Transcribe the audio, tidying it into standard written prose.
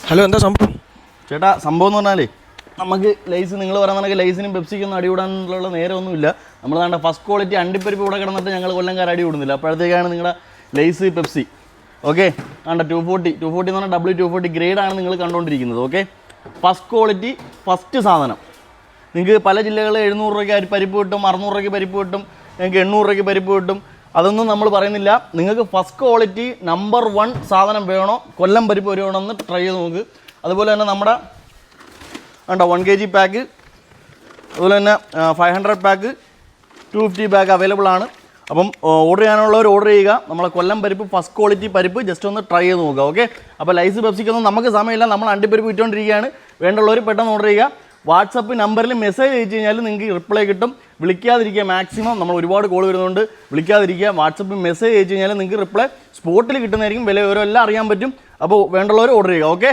Hello, എന്താ സംഭവം? ചേട്ടാ, സംഭവം എന്ന് പറഞ്ഞാലേ നമുക്ക് ലൈസ് നിങ്ങൾ പറയുന്ന ലൈസിനും പെപ്സിക്കൊന്നും അടികൂടാനുള്ള നേരമൊന്നുമില്ല. നമ്മൾ വേണ്ട ഫസ്റ്റ് ക്വാളിറ്റി അണ്ടിപ്പരിപ്പ് ഇവിടെ കിടന്നിട്ട് ഞങ്ങൾ കൊല്ലംകാർ അടി കൂടുന്നില്ല. അപ്പോഴത്തേക്കാണ് നിങ്ങളുടെ ലൈസ് പെപ്സി ഓക്കെ വേണ്ട 240 എന്ന് പറഞ്ഞാൽ W240 ഗ്രേഡാണ് നിങ്ങൾ കണ്ടുകൊണ്ടിരിക്കുന്നത്. ഓക്കെ, ഫസ്റ്റ് ക്വാളിറ്റി ഫസ്റ്റ് സാധനം. നിങ്ങൾക്ക് പല ജില്ലകളിൽ 700 രൂപയ്ക്ക് പരിപ്പ് കിട്ടും, 600 രൂപയ്ക്ക് പരിപ്പ് കിട്ടും, നിങ്ങൾക്ക് 800 രൂപയ്ക്ക് പരിപ്പ് കിട്ടും. അതൊന്നും നമ്മൾ പറയുന്നില്ല. നിങ്ങൾക്ക് ഫസ്റ്റ് ക്വാളിറ്റി നമ്പർ 1 സാധനം വേണോ, കൊല്ലം പരിപ്പ് വരുവാണെന്ന് ട്രൈ ചെയ്ത് നോക്ക്. അതുപോലെ തന്നെ നമ്മുടെ വേണ്ട 1 kg പാക്ക്, അതുപോലെ തന്നെ 500 പാക്ക്, 250 പാക്ക് അവൈലബിൾ ആണ്. അപ്പം ഓർഡർ ചെയ്യാനുള്ളവർ ഓർഡർ ചെയ്യുക. നമ്മളെ കൊല്ലം പരിപ്പ് ഫസ്റ്റ് ക്വാളിറ്റി പരിപ്പ് ജസ്റ്റ് ഒന്ന് ട്രൈ ചെയ്ത് നോക്കുക. ഓക്കെ, അപ്പോൾ ലൈസ് പെപ്സിക്കൊന്നും നമുക്ക് സമയമില്ല, നമ്മൾ അണ്ടിപ്പരിപ്പ് വിറ്റുകൊണ്ടിരിക്കുകയാണ്. വേണ്ടുള്ളവർ പെട്ടെന്ന് ഓർഡർ ചെയ്യുക. വാട്സപ്പ് നമ്പറിൽ മെസ്സേജ് അയച്ചു കഴിഞ്ഞാൽ നിങ്ങൾക്ക് റിപ്ലൈ കിട്ടും. വിളിക്കാതിരിക്കുക മാക്സിമം, നമ്മൾ ഒരുപാട് കോൾ വരുന്നതുകൊണ്ട് വിളിക്കാതിരിക്കുക. വാട്സപ്പിൽ മെസ്സേജ് അയച്ചു കഴിഞ്ഞാൽ നിങ്ങൾക്ക് റിപ്ലൈ സ്പോട്ടിൽ കിട്ടുന്നതായിരിക്കും. വില വിവരം എല്ലാം അറിയാൻ പറ്റും. അപ്പോൾ വേണ്ടുള്ളവർ ഓർഡർ ചെയ്യുക. ഓക്കെ.